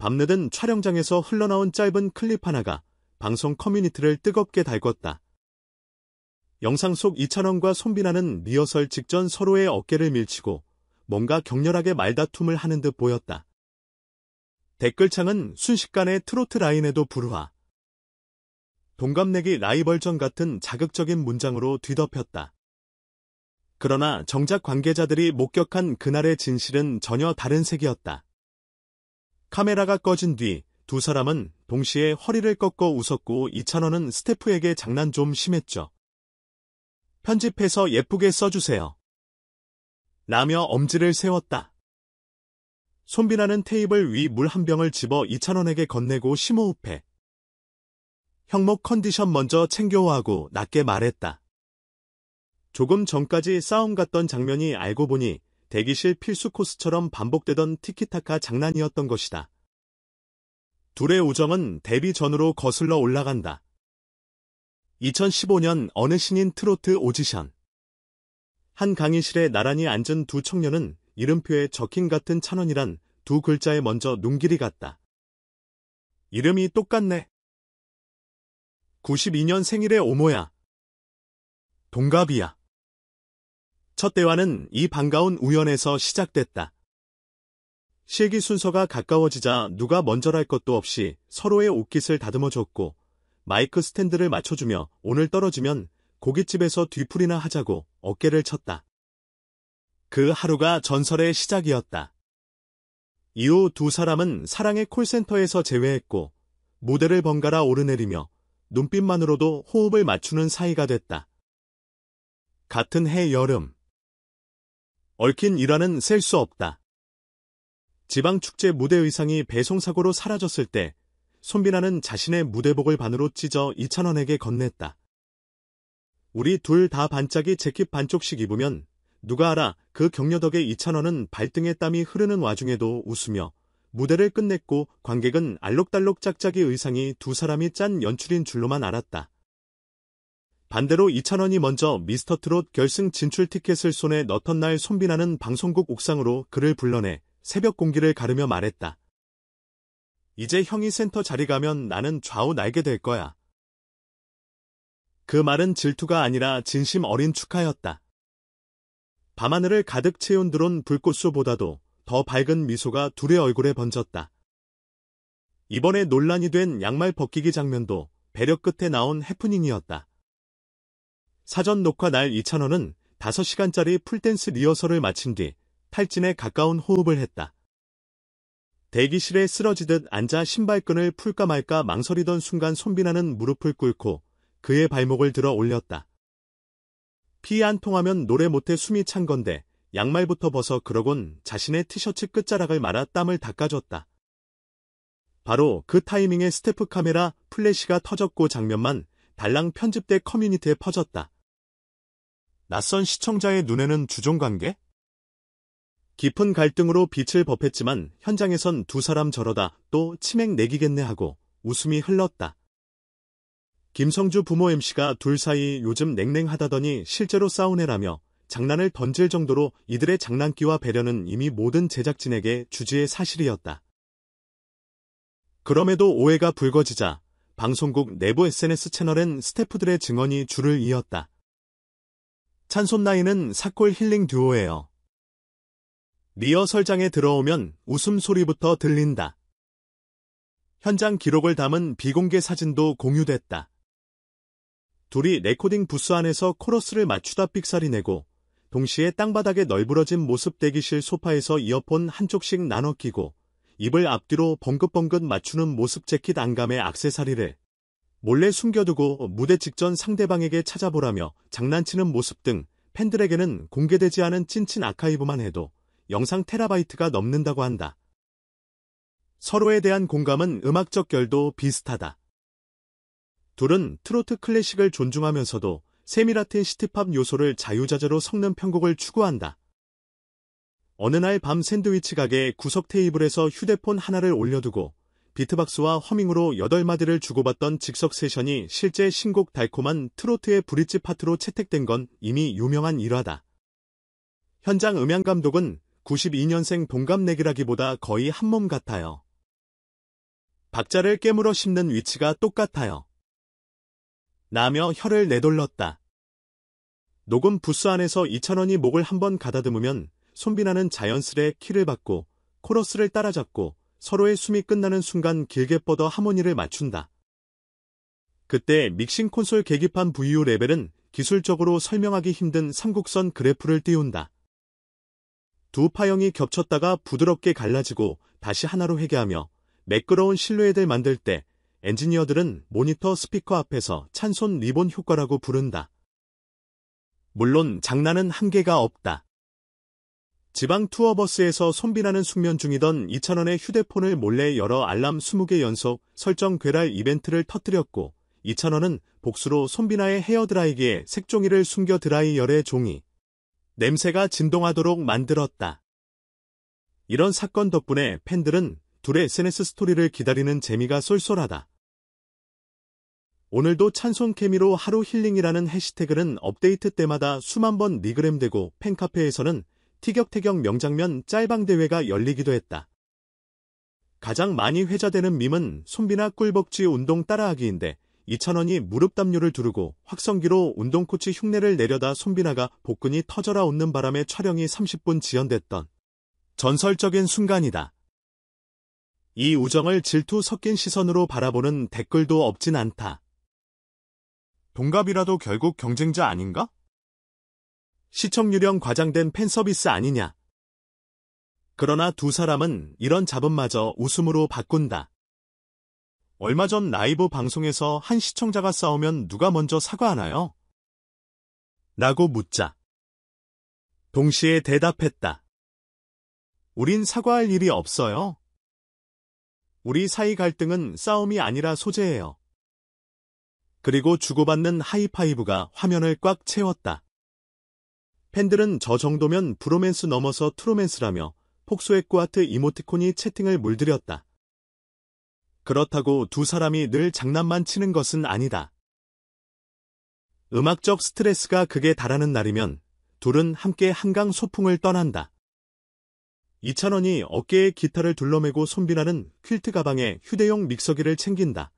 밤늦은 촬영장에서 흘러나온 짧은 클립 하나가 방송 커뮤니티를 뜨겁게 달궜다. 영상 속 이찬원과 손비나는 리허설 직전 서로의 어깨를 밀치고 뭔가 격렬하게 말다툼을 하는 듯 보였다. 댓글창은 순식간에 트로트 라인에도 불화, 동갑내기 라이벌전 같은 자극적인 문장으로 뒤덮였다. 그러나 정작 관계자들이 목격한 그날의 진실은 전혀 다른 색이었다. 카메라가 꺼진 뒤 두 사람은 동시에 허리를 꺾어 웃었고 이찬원은 스태프에게 장난 좀 심했죠. 편집해서 예쁘게 써주세요. 라며 엄지를 세웠다. 손비나는 테이블 위 물 한 병을 집어 이찬원에게 건네고 심호흡해. 형목 컨디션 먼저 챙겨와 하고 낮게 말했다. 조금 전까지 싸움 같던 장면이 알고 보니 대기실 필수 코스처럼 반복되던 티키타카 장난이었던 것이다. 둘의 우정은 데뷔 전으로 거슬러 올라간다. 2015년 어느 신인 트로트 오디션. 한 강의실에 나란히 앉은 두 청년은 이름표에 적힌 같은 찬원이란 두 글자에 먼저 눈길이 갔다. 이름이 똑같네. 92년 생일의 오모야. 동갑이야. 첫 대화는 이 반가운 우연에서 시작됐다. 실기 순서가 가까워지자 누가 먼저랄 것도 없이 서로의 옷깃을 다듬어줬고 마이크 스탠드를 맞춰주며 오늘 떨어지면 고깃집에서 뒤풀이나 하자고 어깨를 쳤다. 그 하루가 전설의 시작이었다. 이후 두 사람은 사랑의 콜센터에서 재회했고 무대를 번갈아 오르내리며 눈빛만으로도 호흡을 맞추는 사이가 됐다. 같은 해 여름. 얽힌 일화는 셀 수 없다. 지방축제 무대 의상이 배송사고로 사라졌을 때 손비나는 자신의 무대복을 반으로 찢어 이찬원에게 건넸다. 우리 둘 다 반짝이 재킷 반쪽씩 입으면 누가 알아. 그 격려 덕에 이찬원은 발등에 땀이 흐르는 와중에도 웃으며 무대를 끝냈고 관객은 알록달록 짝짝이 의상이 두 사람이 짠 연출인 줄로만 알았다. 반대로 이찬원이 먼저 미스터트롯 결승 진출 티켓을 손에 넣던 날 손비나는 방송국 옥상으로 그를 불러내 새벽 공기를 가르며 말했다. 이제 형이 센터 자리 가면 나는 좌우 날게 될 거야. 그 말은 질투가 아니라 진심 어린 축하였다. 밤하늘을 가득 채운 드론 불꽃쇼보다도 더 밝은 미소가 둘의 얼굴에 번졌다. 이번에 논란이 된 양말 벗기기 장면도 배려 끝에 나온 해프닝이었다. 사전 녹화 날 이찬원은 5시간짜리 풀댄스 리허설을 마친 뒤 탈진에 가까운 호흡을 했다. 대기실에 쓰러지듯 앉아 신발끈을 풀까 말까 망설이던 순간 손비나는 무릎을 꿇고 그의 발목을 들어 올렸다. 피 안 통하면 노래 못해 숨이 찬 건데 양말부터 벗어 그러곤 자신의 티셔츠 끝자락을 말아 땀을 닦아줬다. 바로 그 타이밍에 스태프 카메라 플래시가 터졌고 장면만 달랑 편집돼 커뮤니티에 퍼졌다. 낯선 시청자의 눈에는 주종관계? 깊은 갈등으로 빛을 법했지만 현장에선 두 사람 저러다 또 치맥 내기겠네 하고 웃음이 흘렀다. 김성주 부모 MC가 둘 사이 요즘 냉랭하다더니 실제로 싸우네라며 장난을 던질 정도로 이들의 장난기와 배려는 이미 모든 제작진에게 주지의 사실이었다. 그럼에도 오해가 불거지자 방송국 내부 SNS 채널엔 스태프들의 증언이 줄을 이었다. 찬손나이는 사콜 힐링 듀오예요. 리허설장에 들어오면 웃음소리부터 들린다. 현장 기록을 담은 비공개 사진도 공유됐다. 둘이 레코딩 부스 안에서 코러스를 맞추다 삑사리 내고 동시에 땅바닥에 널브러진 모습 대기실 소파에서 이어폰 한쪽씩 나눠 끼고 입을 앞뒤로 벙긋벙긋 맞추는 모습 재킷 안감의 액세서리를 몰래 숨겨두고 무대 직전 상대방에게 찾아보라며 장난치는 모습 등 팬들에게는 공개되지 않은 찐친 아카이브만 해도 영상 테라바이트가 넘는다고 한다. 서로에 대한 공감은 음악적 결도 비슷하다. 둘은 트로트 클래식을 존중하면서도 세밀하튼 시티팝 요소를 자유자재로 섞는 편곡을 추구한다. 어느 날 밤 샌드위치 가게 구석 테이블에서 휴대폰 하나를 올려두고 비트박스와 허밍으로 8마디를 주고받던 즉석 세션이 실제 신곡 달콤한 트로트의 브릿지 파트로 채택된 건 이미 유명한 일화다. 현장 음향 감독은 92년생 동갑내기라기보다 거의 한몸 같아요. 박자를 깨물어 씹는 위치가 똑같아요. 나며 혀를 내돌렸다. 녹음 부스 안에서 이찬원이 목을 한번 가다듬으면 손비나는 자연스레 키를 받고 코러스를 따라잡고 서로의 숨이 끝나는 순간 길게 뻗어 하모니를 맞춘다. 그때 믹싱 콘솔 계기판 VU 레벨은 기술적으로 설명하기 힘든 삼국선 그래프를 띄운다. 두 파형이 겹쳤다가 부드럽게 갈라지고 다시 하나로 회귀하며 매끄러운 실루엣을 만들 때 엔지니어들은 모니터 스피커 앞에서 찬손 리본 효과라고 부른다. 물론 장난은 한계가 없다. 지방 투어버스에서 손비나는 숙면 중이던 이찬원의 휴대폰을 몰래 열어 알람 20개 연속 설정 괴랄 이벤트를 터뜨렸고 이찬원은 복수로 손비나의 헤어드라이기에 색종이를 숨겨 드라이열의 종이 냄새가 진동하도록 만들었다. 이런 사건 덕분에 팬들은 둘의 SNS 스토리를 기다리는 재미가 쏠쏠하다. 오늘도 찬손 케미로 하루 힐링이라는 해시태그는 업데이트 때마다 수만 번 리그램되고 팬카페에서는 티격태격 명장면 짤방 대회가 열리기도 했다. 가장 많이 회자되는 밈은 손비나 꿀벅지 운동 따라하기인데 이찬원이 무릎 담요를 두르고 확성기로 운동 코치 흉내를 내려다 손비나가 복근이 터져라 웃는 바람에 촬영이 30분 지연됐던 전설적인 순간이다. 이 우정을 질투 섞인 시선으로 바라보는 댓글도 없진 않다. 동갑이라도 결국 경쟁자 아닌가? 시청률형 과장된 팬서비스 아니냐? 그러나 두 사람은 이런 잡음마저 웃음으로 바꾼다. 얼마 전 라이브 방송에서 한 시청자가 싸우면 누가 먼저 사과하나요? 라고 묻자 동시에 대답했다. 우린 사과할 일이 없어요. 우리 사이 갈등은 싸움이 아니라 소재예요. 그리고 주고받는 하이파이브가 화면을 꽉 채웠다. 팬들은 저 정도면 브로맨스 넘어서 트로맨스라며 폭소의 꾸아트 이모티콘이 채팅을 물들였다. 그렇다고 두 사람이 늘 장난만 치는 것은 아니다. 음악적 스트레스가 극에 달하는 날이면 둘은 함께 한강 소풍을 떠난다. 이찬원이 어깨에 기타를 둘러매고 손비나는 퀼트 가방에 휴대용 믹서기를 챙긴다.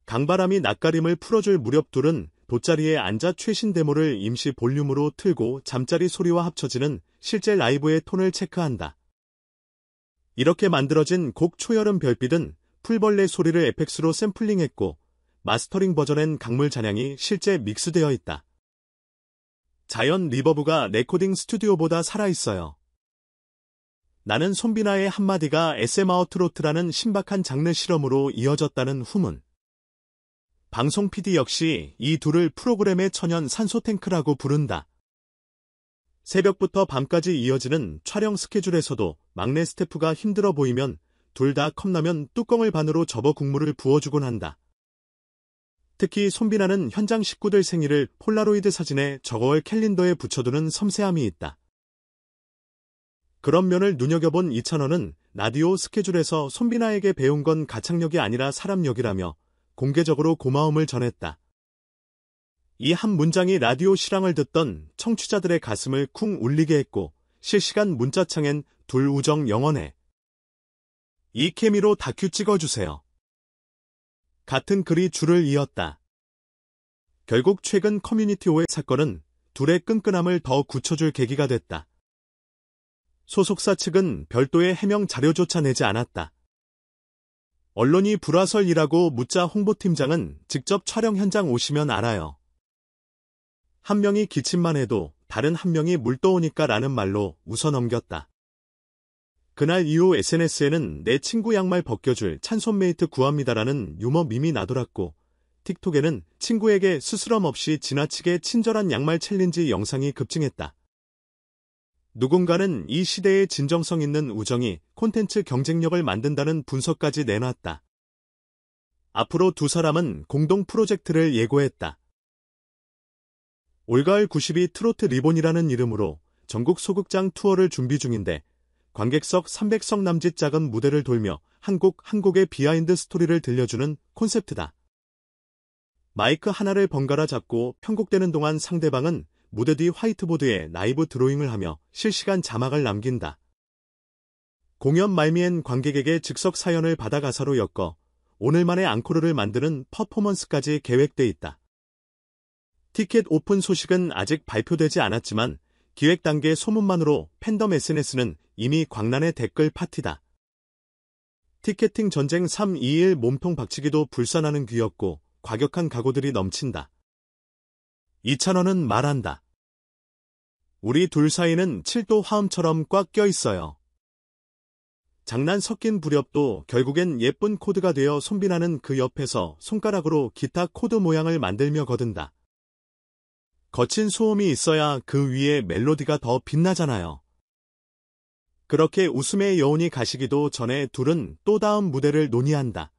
강바람이 낯가림을 풀어줄 무렵 둘은 돗자리에 앉아 최신 데모를 임시 볼륨으로 틀고 잠자리 소리와 합쳐지는 실제 라이브의 톤을 체크한다. 이렇게 만들어진 곡 초여름 별빛은 풀벌레 소리를 에펙스로 샘플링했고 마스터링 버전엔 강물 잔향이 실제 믹스되어 있다. 자연 리버브가 레코딩 스튜디오보다 살아있어요. 나는 손비나의 한마디가 SM 아웃트로트라는 신박한 장르 실험으로 이어졌다는 후문. 방송 PD 역시 이 둘을 프로그램의 천연 산소탱크라고 부른다. 새벽부터 밤까지 이어지는 촬영 스케줄에서도 막내 스태프가 힘들어 보이면 둘 다 컵라면 뚜껑을 반으로 접어 국물을 부어주곤 한다. 특히 손비나는 현장 식구들 생일을 폴라로이드 사진에 저거울 캘린더에 붙여두는 섬세함이 있다. 그런 면을 눈여겨본 이찬원은 라디오 스케줄에서 손비나에게 배운 건 가창력이 아니라 사람력이라며 공개적으로 고마움을 전했다. 이 한 문장이 라디오 실황을 듣던 청취자들의 가슴을 쿵 울리게 했고 실시간 문자창엔 둘 우정 영원해. 이 케미로 다큐 찍어주세요. 같은 글이 줄을 이었다. 결국 최근 커뮤니티 오해 사건은 둘의 끈끈함을 더 굳혀줄 계기가 됐다. 소속사 측은 별도의 해명 자료조차 내지 않았다. 언론이 불화설이라고 묻자 홍보팀장은 직접 촬영 현장 오시면 알아요. 한 명이 기침만 해도 다른 한 명이 물 떠오니까 라는 말로 웃어넘겼다. 그날 이후 SNS에는 내 친구 양말 벗겨줄 찬손메이트 구합니다라는 유머 밈이 나돌았고 틱톡에는 친구에게 스스럼 없이 지나치게 친절한 양말 챌린지 영상이 급증했다. 누군가는 이 시대의 진정성 있는 우정이 콘텐츠 경쟁력을 만든다는 분석까지 내놨다. 앞으로 두 사람은 공동 프로젝트를 예고했다. 올가을 92 트로트 리본이라는 이름으로 전국 소극장 투어를 준비 중인데 관객석 300석 남짓 작은 무대를 돌며 한 곡 한 곡의 비하인드 스토리를 들려주는 콘셉트다. 마이크 하나를 번갈아 잡고 편곡되는 동안 상대방은 무대 뒤 화이트보드에 라이브 드로잉을 하며 실시간 자막을 남긴다. 공연 말미엔 관객에게 즉석 사연을 받아 가사로 엮어 오늘만의 앙코르를 만드는 퍼포먼스까지 계획돼 있다. 티켓 오픈 소식은 아직 발표되지 않았지만 기획 단계 소문만으로 팬덤 SNS는 이미 광란의 댓글 파티다. 티켓팅 전쟁 3-2-1 몸통 박치기도 불사나는 귀엽고 과격한 각오들이 넘친다. 이찬원은 말한다. 우리 둘 사이는 7도 화음처럼 꽉 껴있어요. 장난 섞인 불협도 결국엔 예쁜 코드가 되어 손빈아는 그 옆에서 손가락으로 기타 코드 모양을 만들며 거둔다. 거친 소음이 있어야 그 위에 멜로디가 더 빛나잖아요. 그렇게 웃음의 여운이 가시기도 전에 둘은 또 다음 무대를 논의한다.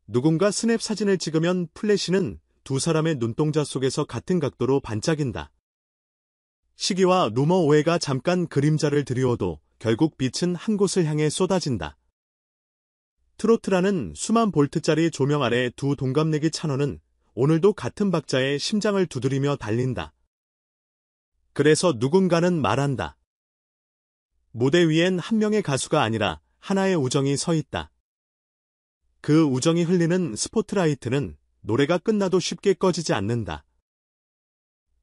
누군가 스냅 사진을 찍으면 플래시는 두 사람의 눈동자 속에서 같은 각도로 반짝인다. 시기와 루머 오해가 잠깐 그림자를 드리워도 결국 빛은 한 곳을 향해 쏟아진다. 트로트라는 수만 볼트짜리 조명 아래 두 동갑내기 찬원은 오늘도 같은 박자에 심장을 두드리며 달린다. 그래서 누군가는 말한다. 무대 위엔 한 명의 가수가 아니라 하나의 우정이 서 있다. 그 우정이 흘리는 스포트라이트는 노래가 끝나도 쉽게 꺼지지 않는다.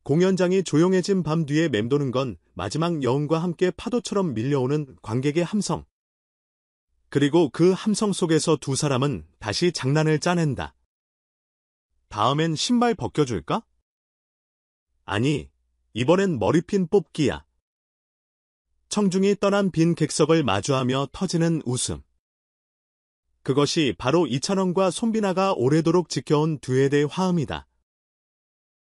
공연장이 조용해진 밤 뒤에 맴도는 건 마지막 여운과 함께 파도처럼 밀려오는 관객의 함성. 그리고 그 함성 속에서 두 사람은 다시 장난을 짜낸다. 다음엔 신발 벗겨줄까? 아니, 이번엔 머리핀 뽑기야. 청중이 떠난 빈 객석을 마주하며 터지는 웃음. 그것이 바로 이찬원과 손빈아가 오래도록 지켜온 듀엣의 화음이다.